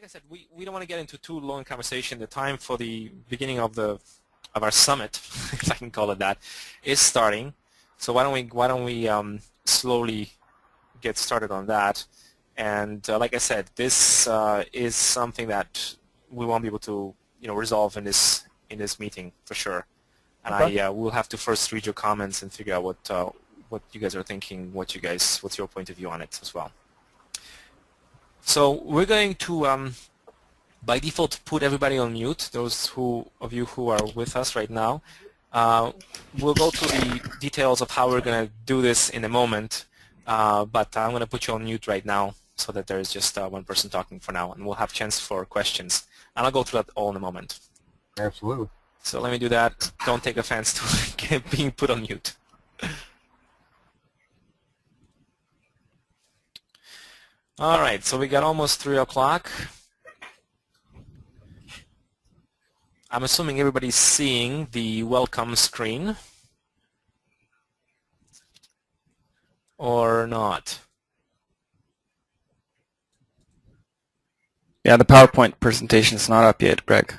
like I said, we don't want to get into too long conversation. The time for the beginning of our summit, if I can call it that, is starting. So why don't we slowly get started on that? And like I said, this is something that we won't be able to resolve in this meeting for sure. And okay. I will have to first read your comments and figure out what you guys are thinking, what's your point of view on it as well. So we're going to, by default, put everybody on mute, those of you who are with us right now. We'll go through the details of how we're going to do this in a moment, but I'm going to put you on mute right now so that there is just one person talking for now, and we'll have a chance for questions. And I'll go through that all in a moment. Absolutely. So let me do that. Don't take offense to being put on mute. All right, so we got almost 3 o'clock. I'm assuming everybody's seeing the welcome screen, or not? Yeah, the PowerPoint presentation is not up yet, Greg.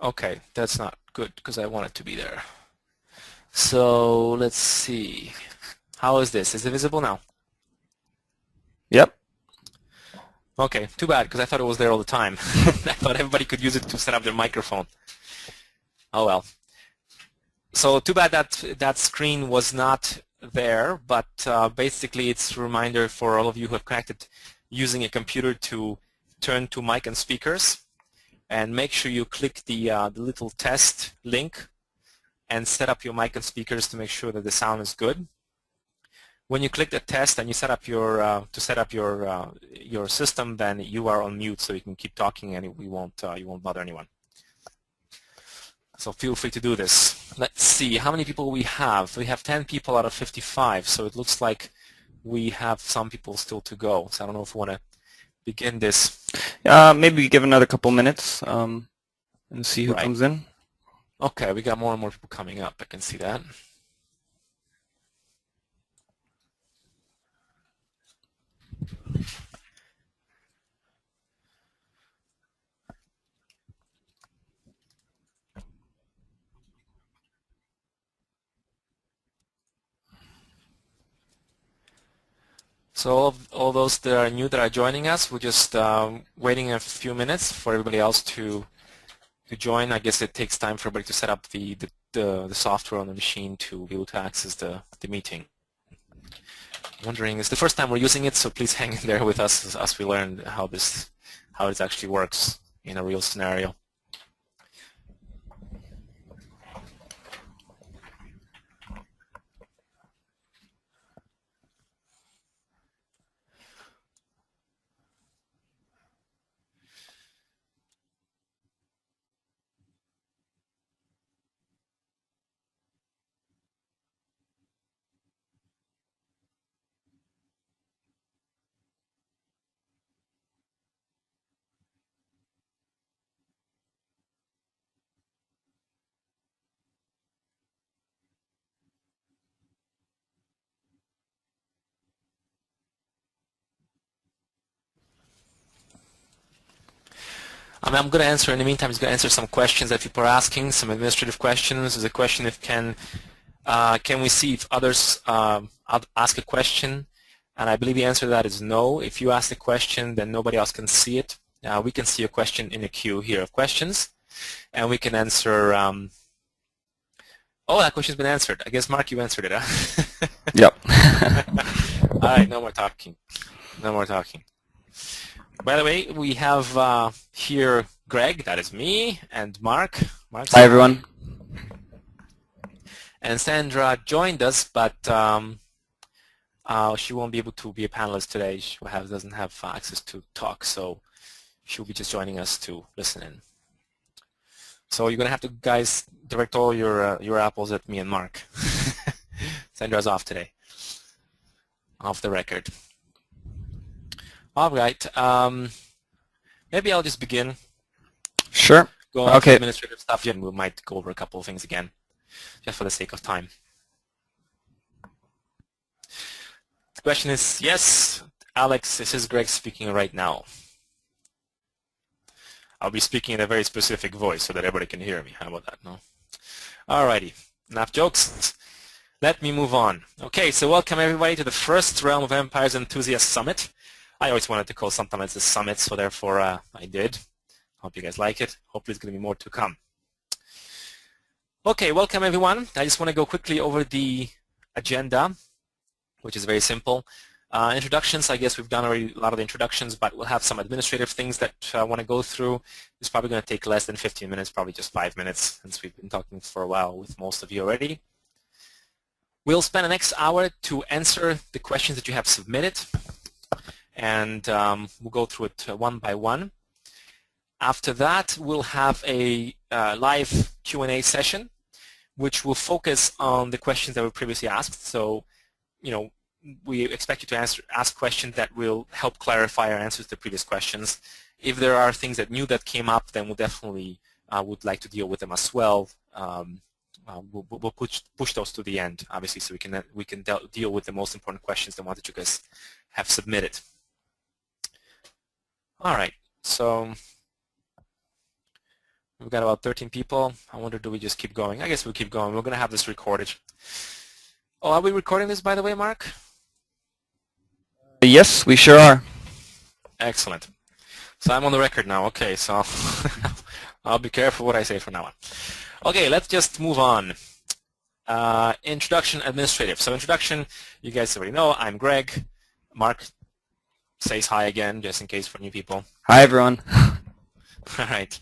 Okay, that's not good because I want it to be there. So let's see. How is this? Is it visible now? Yep. Okay, too bad because I thought it was there all the time. I thought everybody could use it to set up their microphone. Oh well. So too bad that screen was not there, but basically it's a reminder for all of you who have connected using a computer to turn to mic and speakers, and make sure you click the little test link and set up your mic and speakers to make sure that the sound is good. When you click the test and you set up your your system, then you are on mute, so you can keep talking and you won't bother anyone. So feel free to do this. Let's see how many people we have. We have 10 people out of 55, so it looks like we have some people still to go. So I don't know if we want to begin this. Maybe give another couple minutes and see who comes in. Okay, we got more and more people coming up. I can see that. So all those that are new that are joining us, we're just waiting a few minutes for everybody else to join. I guess it takes time for everybody to set up the software on the machine to be able to access the meeting. I'm wondering, it's the first time we're using it, so please hang in there with us as we learn how it actually works in a real scenario. I'm going to answer, in the meantime, I'm going to answer some questions that people are asking, some administrative questions. There's a question if can we see if others ask a question? And I believe the answer to that is no. If you ask a question, then nobody else can see it. We can see a question in a queue here of questions, and we can answer. Oh, that question's been answered. I guess, Mark, you answered it, huh? Yep. All right, no more talking. No more talking. By the way, we have here Greg, that is me, and Mark. Hi, everyone. And Sandra joined us, but she won't be able to be a panelist today. She doesn't have access to talk, so she'll be just joining us to listen in. So you're going to have to, guys, direct all your apples at me and Mark. Sandra's off today, off the record. All right. Maybe I'll just begin. Sure. Go on to administrative stuff, and we might go over a couple of things again, just for the sake of time. The question is, yes, Alex, this is Greg speaking right now. I'll be speaking in a very specific voice so that everybody can hear me. How about that? No? Alrighty, enough jokes. Let me move on. Okay, so welcome everybody to the first Realm of Empires Enthusiast Summit. I always wanted to call something like this summit, so therefore I did. Hope you guys like it. Hopefully, it's going to be more to come. Okay, welcome everyone. I just want to go quickly over the agenda, which is very simple. Introductions, I guess we've done already a lot of the introductions, but we'll have some administrative things that I want to go through. It's probably going to take less than 15 minutes, probably just 5 minutes, since we've been talking for a while with most of you already. We'll spend the next hour to answer the questions that you have submitted, and we'll go through it one by one. After that, we'll have a live Q&A session, which will focus on the questions that were previously asked. So, we expect you to ask questions that will help clarify our answers to the previous questions. If there are things that came up, then we'll definitely would like to deal with them as well. We'll push those to the end, obviously, so we can deal with the most important questions, the ones that you guys have submitted. All right, so we've got about 13 people. I wonder, do we just keep going? I guess we'll keep going. We're going to have this recorded. Oh, are we recording this, by the way, Mark? Yes, we sure are. Excellent. So I'm on the record now. Okay, so I'll be careful what I say from now on. Okay, let's just move on. Introduction, administrative. So introduction, you guys already know. I'm Greg. Mark says hi again, just in case for new people. Hi, everyone. All right.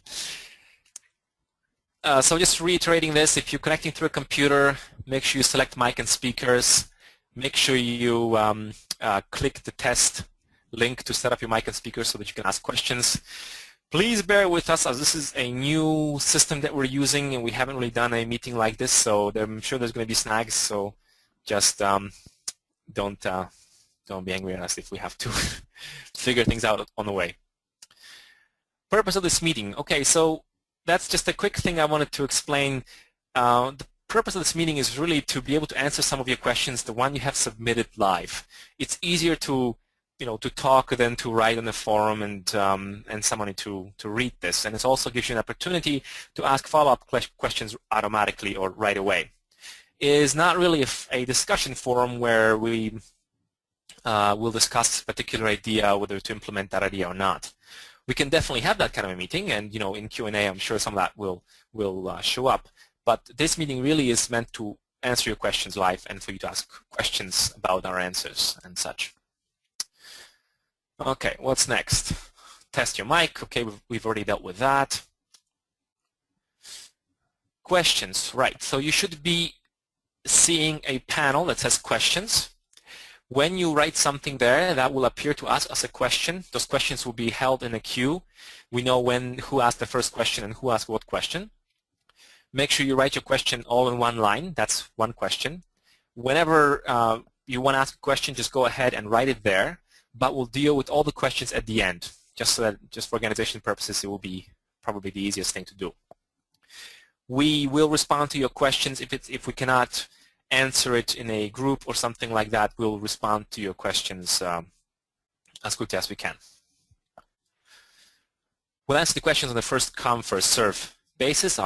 So just reiterating this, if you're connecting through a computer, make sure you select mic and speakers. Make sure you click the test link to set up your mic and speakers so that you can ask questions. Please bear with us, as this is a new system that we're using and we haven't really done a meeting like this, so I'm sure there's going to be snags, so just don't be angry at us if we have to figure things out on the way. Purpose of this meeting. Okay, so that's just a quick thing I wanted to explain. The purpose of this meeting is really to be able to answer some of your questions, the one you have submitted live. It's easier to talk than to write on the forum and somebody to read this. And it also gives you an opportunity to ask follow-up questions automatically or right away. It is not really a discussion forum where we will discuss a particular idea, whether to implement that idea or not. We can definitely have that kind of a meeting, and in Q&A I'm sure some of that will show up. But this meeting really is meant to answer your questions live and for you to ask questions about our answers and such. Okay, what's next? Test your mic. Okay, we've already dealt with that. Questions, right. So you should be seeing a panel that says questions. When you write something there, that will appear to us as a question. Those questions will be held in a queue. We know who asked the first question and who asked what question. Make sure you write your question all in one line. That's one question. Whenever you want to ask a question, just go ahead and write it there. But we'll deal with all the questions at the end, just for organization purposes, it will be probably the easiest thing to do. We will respond to your questions. If we cannot answer it in a group or something like that, we'll respond to your questions as quickly as we can. We'll answer the questions on the first come, first serve basis.